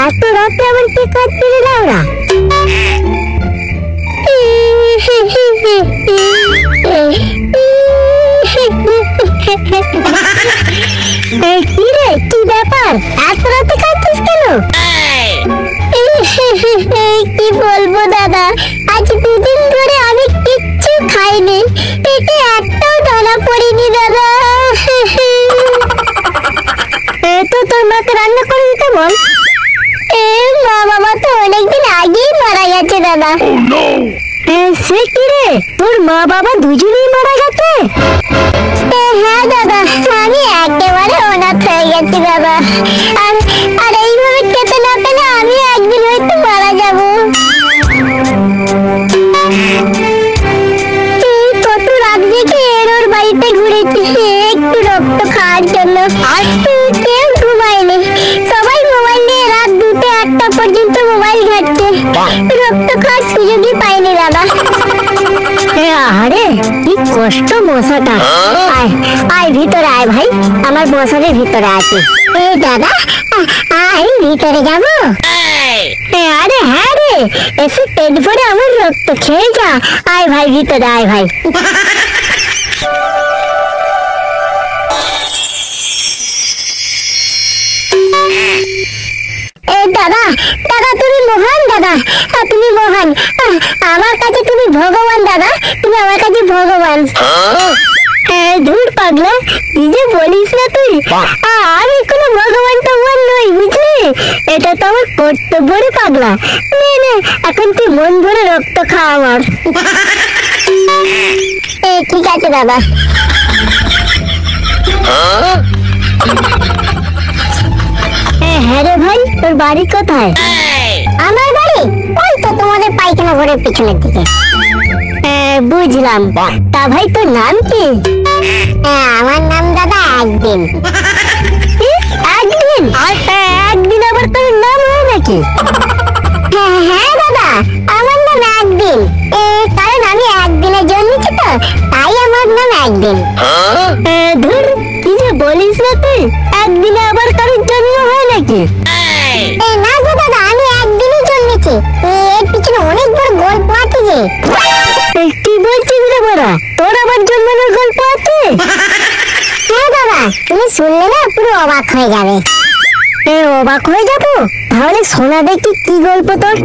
এত রাতে আবার কি করছিলি লাউরা? কি রে, কি ব্যাপার? এত রাতে কাঁদছিস কেন? কি বলবো দাদা, আজ দুদিন ধরে আমি কিচ্ছু খাইনি, পেটে একটাও দানা পড়েনি দাদা। তো তোর মাকে রান্না করে দিতে বল। মা বাবা তো অনেকদিন আগেই মারা গেছে দাদা। সে কি রে, তোর মা বাবা দুজনেই মারা গেছে? হ্যাঁ দাদা, আমি একেবারে অনাথ হয়ে গেছি দাদা। আর এইভাবে খেতে না পেলে আমি একদিন হয়তো মারা যাব। কত রাত থেকে ওর বাড়িতে ঘুরেছি একটু রক্ত খাওয়ার জন্য, কেউ ঘুমায়নি, সবাই মোবাইল নিয়ে রাত 2টা-1টা পর্যন্ত মোবাইল ঘাটছে, রক্ত খাওয়ার সুযোগই পাইনি দাদা। আরে কি কষ্ট মশাটা। আয় ভিতরে আয় ভাই, আমার মশারের ভিতরে আছে। এই দাদা, আয় ভিতরে যাবো? আরে হ্যাঁ রে, এসে পেট ভরে আমার রক্ত খেয়ে যা। আয় ভাই ভিতরে আয় ভাই। দাদা দাদা, তুমি মহান দাদা, তুমি মহান। আমার কাছে তুমি ভগবান দাদা, তুমি আমার কাছে ভগবান। দূর পাগলা, কি যে বলিস না তুই। আমি কোনো ভগবান টগবান নই, বুঝলি? এটা তো আমার কর্তব্য রে পাগলা। নে এখন তুই মন ভরে রক্ত খা আমার। ঠিক আছে দাদা। হ্যাঁ রে ভাই, তোর বাড়ি কোথায়? আমার বাড়ি ওই তো তোমাদের পায়খানা ঘরের পিছনের দিকে। বুঝলাম। তা ভাই তোর নাম কি? আমার নাম দাদা একদিন। একদিন? একদিন আবার তোর নাম হয় নাকি? হ্যাঁ দাদা, আমার নাম একদিন, কারণ আমি একদিনে জন্মেছি তো, তাই আমার নাম একদিন। ধুর, কি যে বলিস না তুই, একদিনে আবার কারোর জন্ম হয় নাকি? না গো দাদা, আমি একদিনই জন্মেছি, এর পিছনে অনেক বড় গল্প আছে যে। কি বলছিস রে বড়া, তোর আবার জন্মানোর গল্প আছে? হ্যাঁ দাদা, তুমি শুনলে না পুরো অবাক হয়ে যাবে। অবাক হয়ে যাবো? তাহলে শোনা দেখি কি গল্প তোর।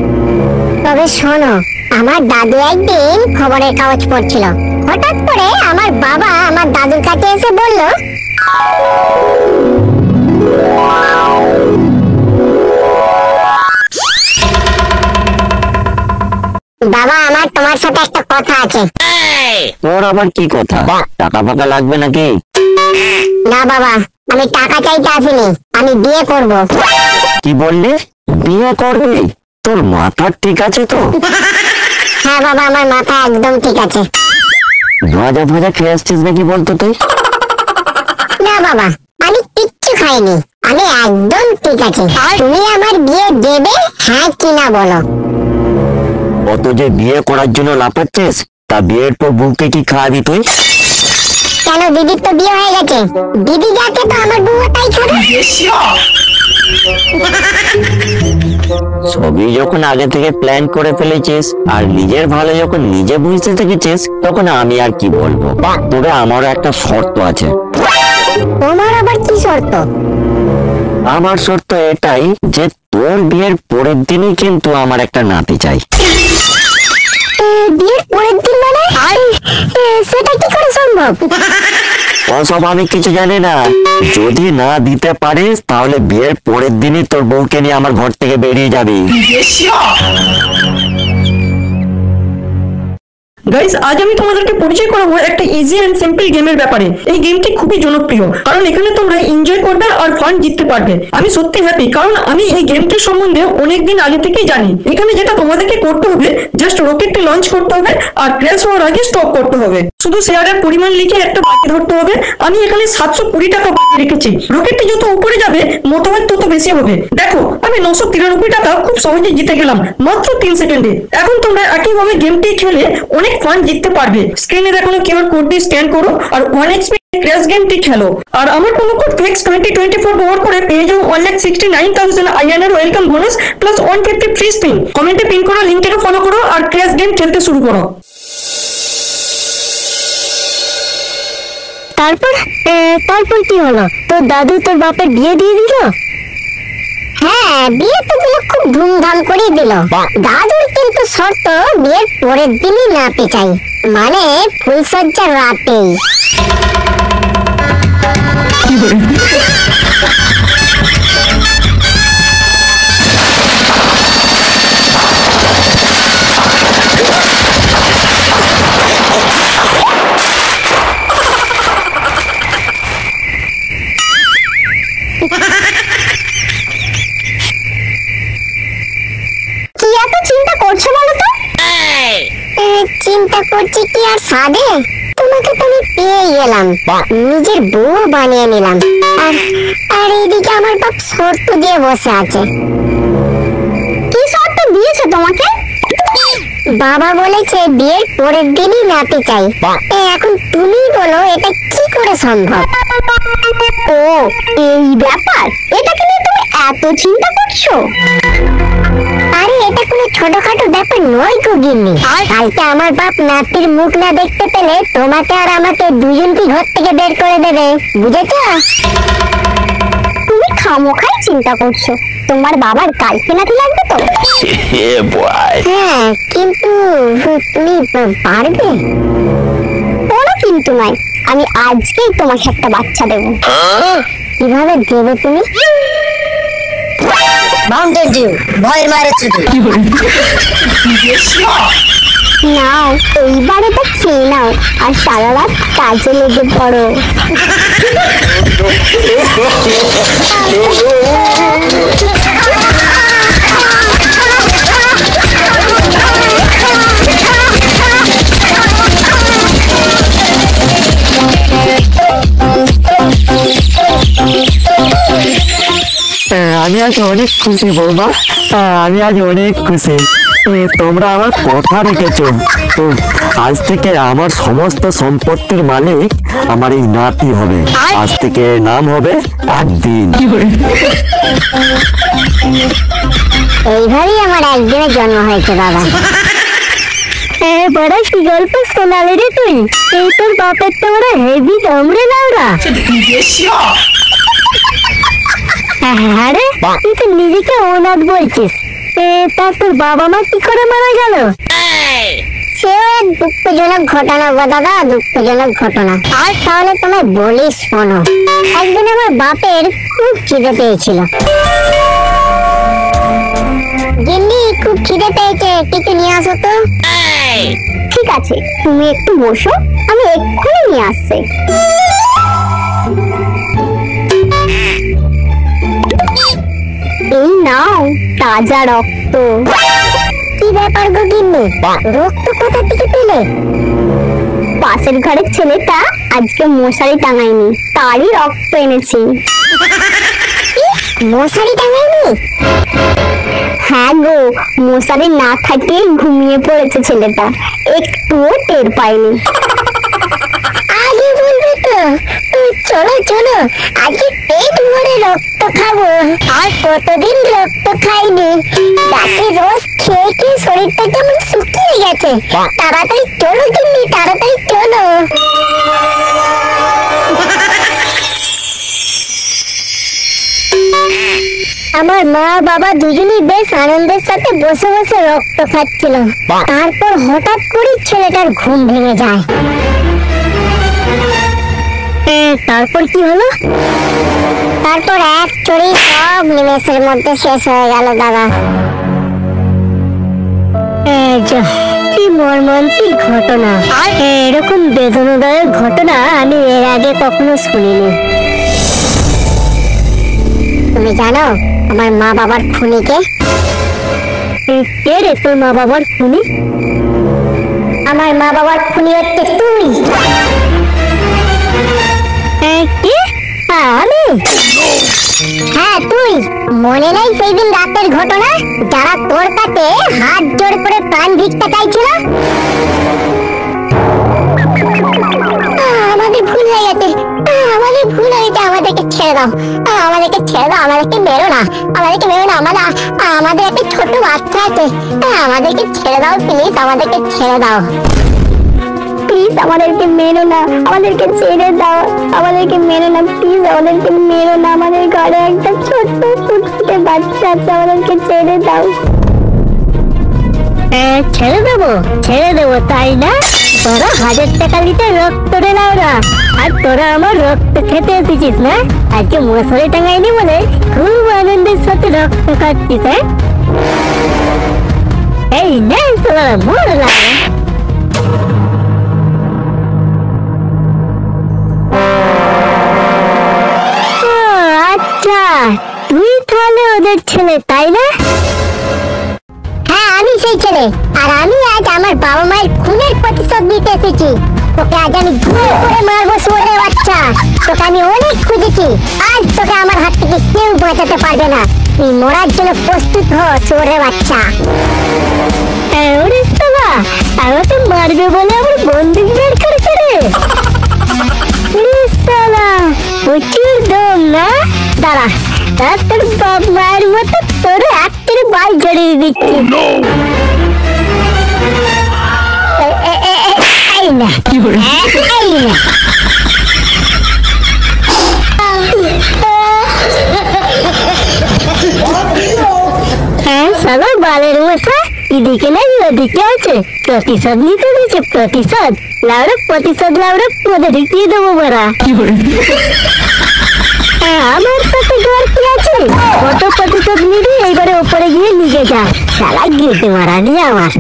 তবে শোনো, আমার দাদু একদিন খবরের কাগজ পড়ছিল, হঠাৎ করে আমার বাবা আমার দাদুর কাছে এসে বলল, বাবা আমার তোমার সাথে একটা কথা আছে। তোর আবার কি কথা? টাকা ফাকা লাগবে নাকি? না বাবা, আমি টাকা চাইতে আসিনি, আমি বিয়ে করব। কি বললি? বিয়ে করবি? তোর মাথা ঠিক আছে তো? হ্যাঁ বাবা, আমার মাথা একদম ঠিক আছে। ভাজা ভাজা খেয়ে আসছিস নাকি বলতো তুই? না বাবা, আমি কিচ্ছু খাইনি, আমি একদম ঠিক আছে। তুমি আমার বিয়ে দেবে, হ্যাঁ কি না বলো? কত যে বিয়ে করার জন্য লাফাচ্ছিস, তা বিয়ের পর বউকে কি খাওয়াবি তুই? কেন, দিদির তো বিয়ে হয়ে গেছে, দিদি যাকে তো আমার বউ তাই খাবে। সবই যখন আগে থেকে প্ল্যান করে ফেলেছিস আর নিজের ভালো যখন নিজে বুঝতে থেকেছিস, তখন আমি আর কি বলবো। তবে আমারও একটা শর্ত আছে। তোমার আবার কি শর্ত? আমার শর্ত এটাই যে তোর বিয়ের পরের দিনই কিন্তু আমার একটা নাতি চাই। বিয়ের পরের দিন মানে? সেটা কি করে সম্ভব? ওসব আমি কিছু জানি না। যদি না দিতে পারিস তাহলে বিয়ের পরের দিনই তোর বউকে নিয়ে আমার ঘর থেকে বেরিয়ে যাবি। গাইস, আজ আমি তোমাদেরকে পরিচয় করাবো একটা ইজি এন্ড সিম্পল গেমের ব্যাপারে। এই গেমটি খুবই জনপ্রিয়, কারণ এখানে তোমরা এনজয় করবে আর ফান জিততে পারবে। আমি সত্যি হ্যাপি, কারণ আমি এই গেমটির সম্বন্ধে অনেকদিন আগে থেকেই জানি। এখানে যেটা তোমাদেরকে করতে হবে, জাস্ট রকেটটি লঞ্চ করতে হবে আর ক্র্যাশ হওয়ার আগে স্টপ করতে হবে। শুধু শেয়ারের পরিমাণ লিখে একটা বাকি ধরতে হবে। আমি এখানে 720 টাকা বাকি রেখেছি। রকেটটি যত উপরে যাবে মোটামুটি তত বেশি হবে। দেখো, আমি 993 টাকা খুব সহজে জিতে গেলাম মাত্র 3 সেকেন্ডে। এখন তোমরা একইভাবে গেমটি খেলে অনেক ফান্ড জিততে পারবে। স্ক্রিনে দেখানো কিউআর কোড দিয়ে স্ক্যান করো আর 1xp ক্র্যাশ গেমটি খেলো। আর আমার প্রোমো কোড FLEX2024 ব্যবহার করে পেয়ে যাও 1,69,000 INR welcome bonus plus 150 free spin. কমেন্টে পিন করো, লিংকটাকে ফলো করো আর ক্র্যাশ গেম খেলতে শুরু করো। তারপর কি হলো? তোর দাদু তোর বাপের বিয়ে দিয়ে দিল? হ্যাঁ, বিয়ে তো দিল, খুব ধুমধাম করে দিল। দাদুর কিন্তু শর্ত বিয়ের পরের দিনই নাতি চাই, মানে ফুলসজ্জার রাতেই। চিন্তা করছো বলো তো? চিন্তা করছি কি আর সাধে, তোমাকে তো আমি পেয়ে গেলাম, নিজের বউ বানিয়ে নিলাম। আর এইদিকে আমার বাপ শর্ত দিয়ে বসে আছে। কি শর্ত দিয়েছে তোমাকে? বাবা বলেছে বিয়ের পরের দিনই নাতি চাই। এখন তুমি বলো এটা কি করে সম্ভব? ও এই ব্যাপার, এটাকে নিয়ে তুমি এত চিন্তা করছো? আরে এটা কোনো ছোটখাটো ব্যাপার নয় গো গিন্নি। কালকে আমার বাপ নাতির মুখ না দেখতে পেলে তোমাকে আর আমাকে দুজনকে ঘর থেকে বের করে দেবে, বুঝেছো? তুমি খামোখাই চিন্তা করছো, তোমার বাবার কালকে নাতি লাগবে তো। হ্যাঁ, কিন্তু তুমি পারবে? কোনো কিন্তু নাই, আমি আজকেই তোমাকে একটা বাচ্চা দেবো। কিভাবে দেবে তুমি? মাউন্টেন ডিউ, ভয় মারে ছুটি। নাও, এইবার এটা খেয়ে নাও আর সারা রাত কাজে লেগে পড়ো। আমি আজ অনেক খুশি বৌমা, আমি আজ অনেক খুশি। তোমরা আমার কথা রেখেছো। তো আজ থেকে আমার সমস্ত সম্পত্তির মালিক আমার এই নাতি হবে। আজ থেকে নাম হবে একদিন। এইভাবেই আমার একদিনের জন্ম হয়েছে বাবা। বড় কি গল্প শোনালে রে তুই? এই তোর বাপের তো বড় হেভি দমরে লাউরা। আরে তুই তো নিজেকে অনাথ বলছিস। তা তোর বাবা মা কি করে মারা গেল? সেও এক দুঃখজনক ঘটনা গো দাদা, দুঃখজনক ঘটনা। আর তাহলে তোমায় বলি শোনো। একদিন আমার বাপের খুব খিদে পেয়েছিল। গিন্নি, খুব খিদে পেয়েছে, কিছু নিয়ে আসো তো। ঠিক আছে, তুমি একটু বসো, আমি এক্ষুনি নিয়ে আসছি। এই নাও তাজা রক্ত। কি ব্যাপার গো গিন্নি, রক্ত কোথা থেকে পেলে? পাশের ঘরের ছেলেটা আজকে মশারি টাঙায়নি, তারই রক্ত এনেছি। মশারি টাঙায়নি? হ্যাঁ গো, মশারি না থাকিয়ে ঘুমিয়ে পড়েছে ছেলেটা, একটুও টের পায়নি। আগে বলবে তো। চলো চলো, আজকে পেট ভরে রক্ত খাবো। আর কতদিন রক্ত খাইনি, রাতের রস খেয়ে খেয়ে শরীরটা কেমন শুকিয়ে গেছে। তাড়াতাড়ি চলো গিন্নি, তাড়াতাড়ি চলো। আমার মা বাবা দুজনেই বেশ আনন্দের সাথে বসে বসে রক্ত খাচ্ছিল। তারপর হঠাৎ করে ছেলেটার ঘুম ভেঙে যায়। তারপর কি হলো? তারপর এক চড়ি সব নিমেষের মধ্যে শেষ হয়ে গেল দাদা। কি মর্মান্তিক ঘটনা। এরকম বেদনাদায়ক ঘটনা আমি এর আগে কখনো শুনিনি। তুমি জানো আমার মা বাবার খুনিকে? কে রে তোর মা বাবার খুনি? আমার মা বাবার খুনি হচ্ছে তুই। কি? আমি? হ্যাঁ তুই। মনে নেই সেই দিন রাতের ঘটনা, যারা তোর কাছে হাত জোড় করে প্রাণ ভিক্ষা চাইছিল? আমাদের ভুল হয়ে গেছে, আমাদের ভুল হয়েছে, আমাদেরকে ছেড়ে দাও, আমাদেরকে ছেড়ে দাও, আমাদেরকে মেরো না, আমাদেরকে মেরো না, আমাদের একটা ছোট বাচ্চা আছে, আমাদেরকে ছেড়ে দাও প্লিজ, আমাদেরকে ছেড়ে দাও প্লিজ, আমাদেরকে মেরো না, আমাদেরকে ছেড়ে দাও, আমাদেরকে মেরো না প্লিজ, আমাদেরকে মেরো না, আমাদের ঘরে একটা ছোট্ট ফুটফুটে বাচ্চা আছে, আমাদেরকে ছেড়ে দাও। ছেড়ে দেবো তাই না? তোরা 1000 টাকা নিতে রক্ত ঢেলাও না, আর তোরা আমার রক্ত খেতে এসেছিস না? আজকে মশারি টাঙাইনি বলে খুব আনন্দের সাথে রক্ত খাচ্ছিস। এই না তোরা মরলা। আচ্ছা, তুই তাহলে ওদের ছেলে তাই না? হ্যাঁ, আমি সেই ছেলে, আর আমি আজ আমার বাবা মায়ের খুনের প্রতিশোধ নিতে এসেছি। তোকে আজ আমি গুলি করে মারবো শুয়োরের বাচ্চা। তোকে আমি অনেক খুঁজেছি, আজ তোকে আমার হাত থেকে কেউ বাঁচাতে পারবে না। তুই মরার জন্য প্রস্তুত হ শুয়োরের বাচ্চা। ওরে বাবা, আমাকে মারবে বলে আমার বন্দুক বের করেছে রে। প্রচুর দম না? দাঁড়া, তোর বাপ মায়ের মতো তোর একটার বাল জড়িয়ে দিচ্ছি। সালা বালের মশা, এদিকে না ওদিকে আছে, প্রতিশোধ নিতে দিচ্ছে। প্রতিশোধ লাউড়া, প্রতিশোধ লাউড়া পদে ঢুকিয়ে দেবো বড়া। আমার সাথে ঘর কি আছে? কত প্রতিশোধ নিবি, এইবারে ওপরে গিয়ে নিয়ে যা। শালা গেটে মারা নিয়ে আমার।